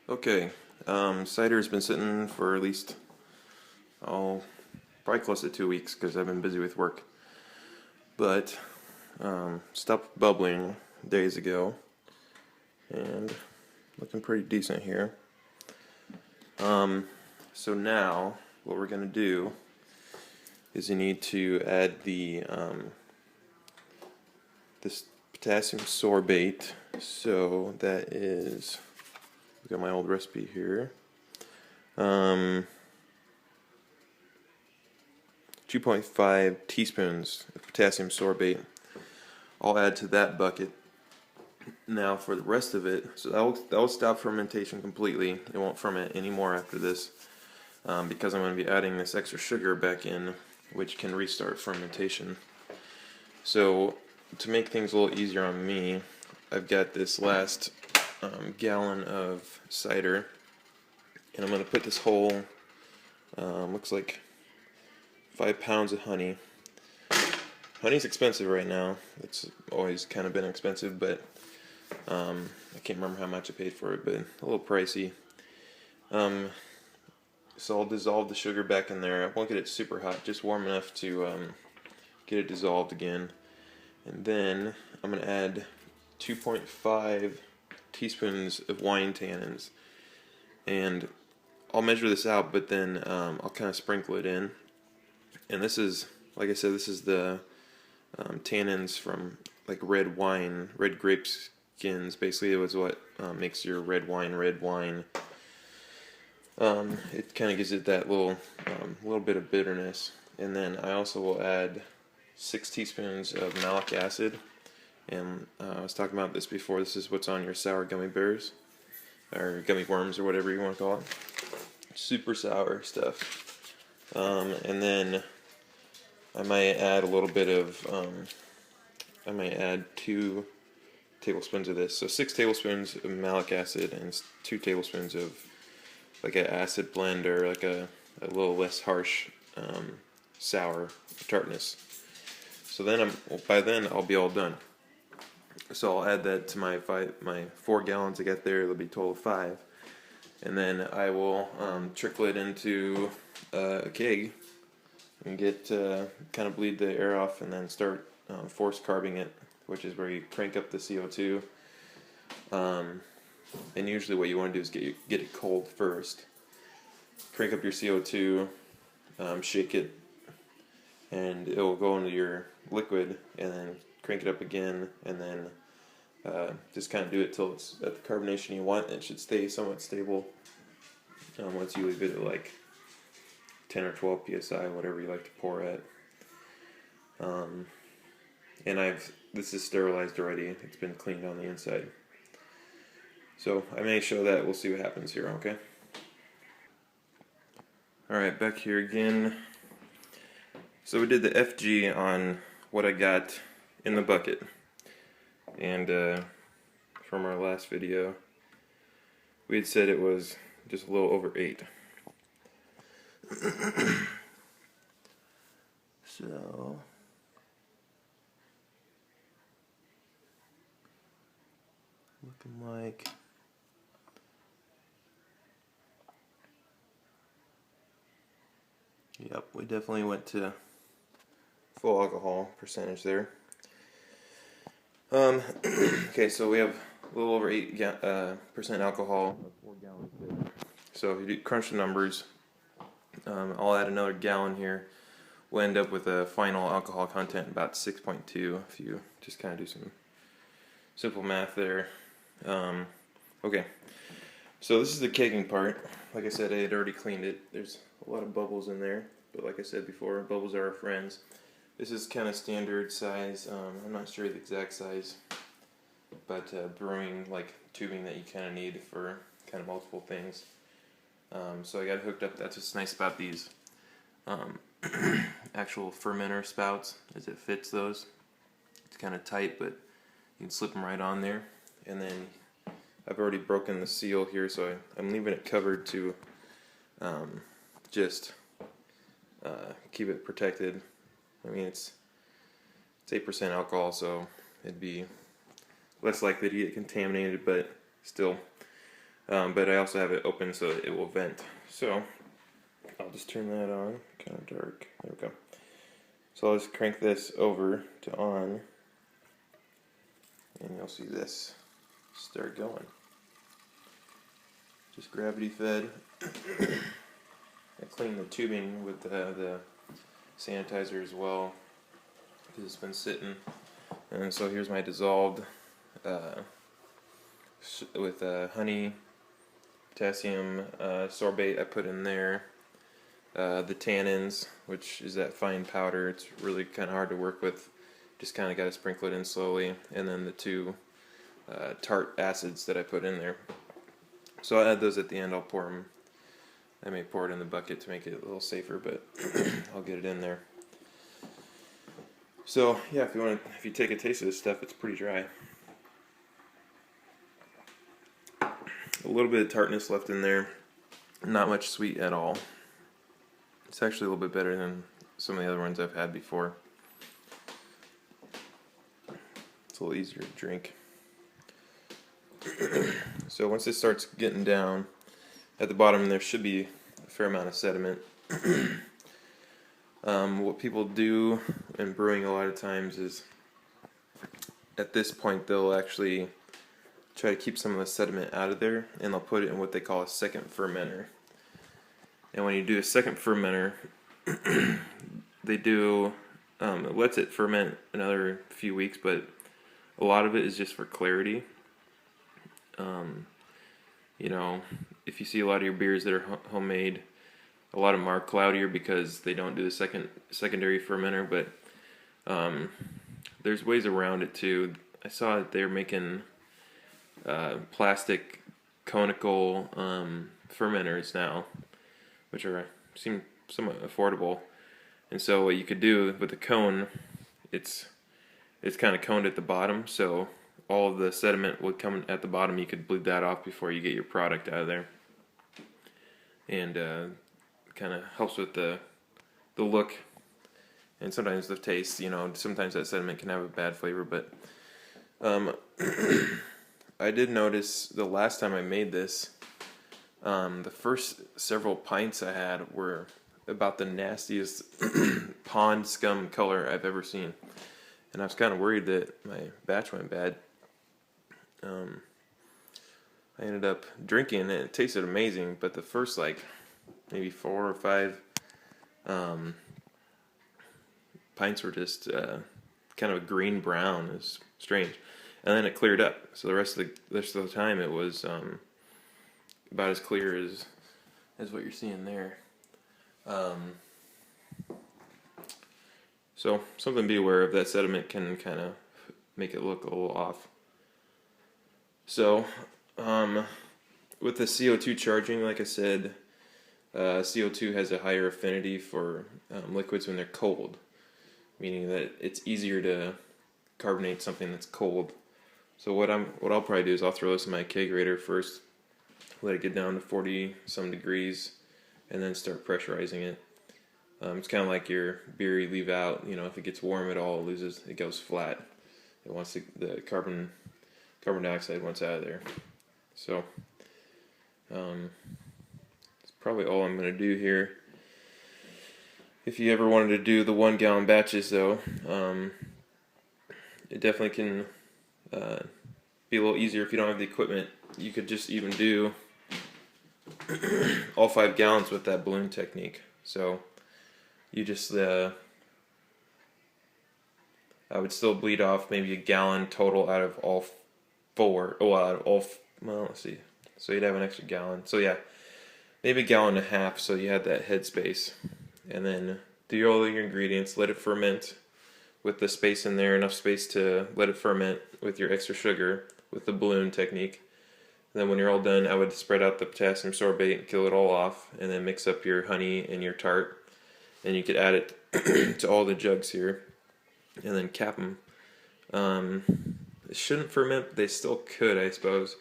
Okay, cider has been sitting for at least, probably close to 2 weeks because I've been busy with work. But stopped bubbling days ago, and looking pretty decent here. So now what we're gonna do is you need to add this potassium sorbate. So that is, I've got my old recipe here. 2.5 teaspoons of potassium sorbate. I'll add to that bucket. Now for the rest of it, so that will stop fermentation completely. It won't ferment anymore after this, because I'm going to be adding this extra sugar back in, which can restart fermentation. So to make things a little easier on me, I've got this last gallon of cider, and I'm going to put this whole, looks like 5 pounds of honey. Honey's expensive right now. It's always kind of been expensive, but I can't remember how much I paid for it, but a little pricey. So I'll dissolve the sugar back in there. I won't get it super hot, just warm enough to get it dissolved again. And then I'm going to add 2.5 teaspoons of wine tannins. And I'll measure this out, but then I'll kind of sprinkle it in. And this is, like I said, this is the tannins from like red wine, red grape skins. Basically, it was what makes your red wine. It kind of gives it that little bit of bitterness. And then I also will add 6 teaspoons of malic acid. And I was talking about this before. This is what's on your sour gummy bears, or gummy worms, or whatever you want to call it. Super sour stuff. And then I might add a little bit of, I might add 2 tablespoons of this. So 6 tablespoons of malic acid and 2 tablespoons of like an acid blend, or like a little less harsh sour tartness. So then by then I'll be all done. So I'll add that to my 4 gallons I got there. It'll be a total of 5. And then I will trickle it into a keg and get kind of bleed the air off, and then start force carbing it, which is where you crank up the CO2. And usually what you want to do is get it cold first. Crank up your CO2, shake it, and it will go into your liquid, and then crank it up again, and then just kind of do it till it's at the carbonation you want. It should stay somewhat stable once you leave it at like 10 or 12 psi, whatever you like to pour at. And this is sterilized already. It's been cleaned on the inside. So I may show that. We'll see what happens here. Okay. All right, back here again. So we did the FG on what I got in the bucket, and from our last video, we had said it was just a little over 8. So looking like, yep, we definitely went to full alcohol percentage there. Okay, so we have a little over 8% alcohol, 4 gallons there. So if you crunch the numbers, I'll add another gallon here. We'll end up with a final alcohol content about 6.2 if you just kind of do some simple math there. Okay, so this is the kegging part. Like I said, I had already cleaned it. There's a lot of bubbles in there, but like I said before, bubbles are our friends. This is kind of standard size. I'm not sure the exact size, but brewing like tubing that you kind of need for kind of multiple things. So I got it hooked up. That's what's nice about these actual fermenter spouts, is it fits those. It's kind of tight, but you can slip them right on there. And then I've already broken the seal here, so I'm leaving it covered to just keep it protected. I mean, it's 8% alcohol, so it'd be less likely to get contaminated, but still, but I also have it open so that it will vent. So I'll just turn that on, kind of dark, there we go. So I'll just crank this over to on, and you'll see this start going. Just gravity fed. I cleaned the tubing with the sanitizer as well, because it's been sitting. And so here's my dissolved with honey, potassium sorbate I put in there. The tannins, which is that fine powder, it's really kind of hard to work with. Just kind of got to sprinkle it in slowly. And then the two tart acids that I put in there. So I'll add those at the end. I'll pour them. I may pour it in the bucket to make it a little safer, but I'll get it in there. So yeah, if you take a taste of this stuff, it's pretty dry. A little bit of tartness left in there. Not much sweet at all. It's actually a little bit better than some of the other ones I've had before. It's a little easier to drink. So once it starts getting down, at the bottom there should be a fair amount of sediment. What people do in brewing a lot of times is, at this point, they'll actually try to keep some of the sediment out of there, and they'll put it in what they call a second fermenter. And when you do a second fermenter, they do, it lets it ferment another few weeks, but a lot of it is just for clarity. You know, if you see a lot of your beers that are homemade, a lot of them are cloudier because they don't do the secondary fermenter, but there's ways around it too. I saw that they're making plastic conical fermenters now, which seem somewhat affordable. And so what you could do with the cone, it's kind of coned at the bottom, so all of the sediment would come at the bottom. You could bleed that off before you get your product out of there, and kind of helps with the look and sometimes the taste. You know, sometimes that sediment can have a bad flavor, but I did notice the last time I made this, the first several pints I had were about the nastiest pond scum color I've ever seen, and I was kind of worried that my batch went bad. I ended up drinking and it tasted amazing, but the first maybe 4 or 5 pints were just kind of a green brown. It was strange, and then it cleared up. So the rest of the time it was about as clear as what you're seeing there. So something to be aware of. That sediment can kind of make it look a little off. So with the CO2 charging, like I said, CO2 has a higher affinity for liquids when they're cold, meaning that it's easier to carbonate something that's cold. So what I'll probably do is I'll throw this in my kegerator first, let it get down to 40 some degrees, and then start pressurizing it. It's kind of like your beer you leave out. You know, if it gets warm at all, it goes flat. It wants the carbon dioxide wants out of there. So that's probably all I'm going to do here. If you ever wanted to do the 1 gallon batches though, it definitely can be a little easier if you don't have the equipment. You could just even do all 5 gallons with that balloon technique. So you just I would still bleed off maybe a gallon total out of all 4. Well, let's see. So you'd have an extra gallon. So yeah, maybe a gallon and a half. So you had that head space, and then do all your ingredients. Let it ferment with the space in there, enough space to let it ferment with your extra sugar with the balloon technique. And then when you're all done, I would spread out the potassium sorbate and kill it all off, and then mix up your honey and your tart, and you could add it to all the jugs here, and then cap them. It shouldn't ferment, but they still could, I suppose.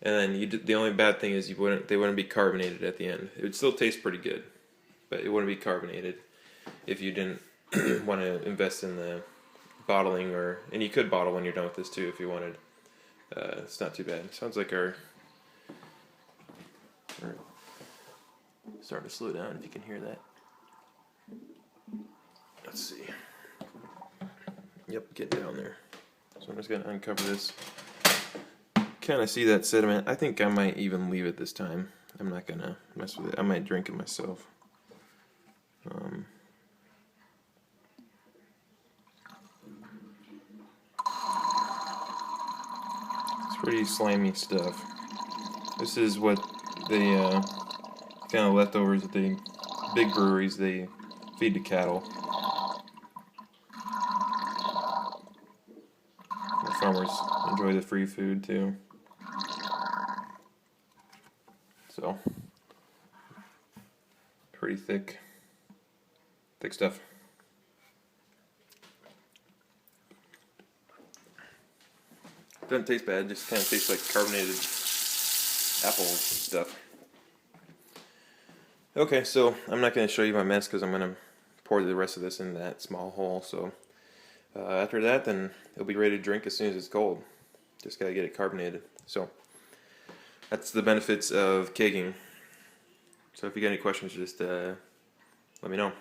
And then the only bad thing is they wouldn't be carbonated at the end. It would still taste pretty good, but it wouldn't be carbonated if you didn't want to invest in the bottling, and you could bottle when you're done with this too if you wanted. It's not too bad. It sounds like our Starting to slow down if you can hear that. Let's see. Yep, getting down there. So I'm just going to uncover this. Kind of see that sediment. I think I might even leave it this time. I'm not going to mess with it. I might drink it myself. It's pretty slimy stuff. This is what they kind of leftovers that the big breweries they feed to cattle. The farmers enjoy the free food too. So pretty thick stuff. Doesn't taste bad, just kind of tastes like carbonated apple stuff. Okay, so I'm not going to show you my mess because I'm going to pour the rest of this in that small hole. So after that, then it'll be ready to drink as soon as it's cold. Just got to get it carbonated. So that's the benefits of kegging. So if you got any questions, just let me know.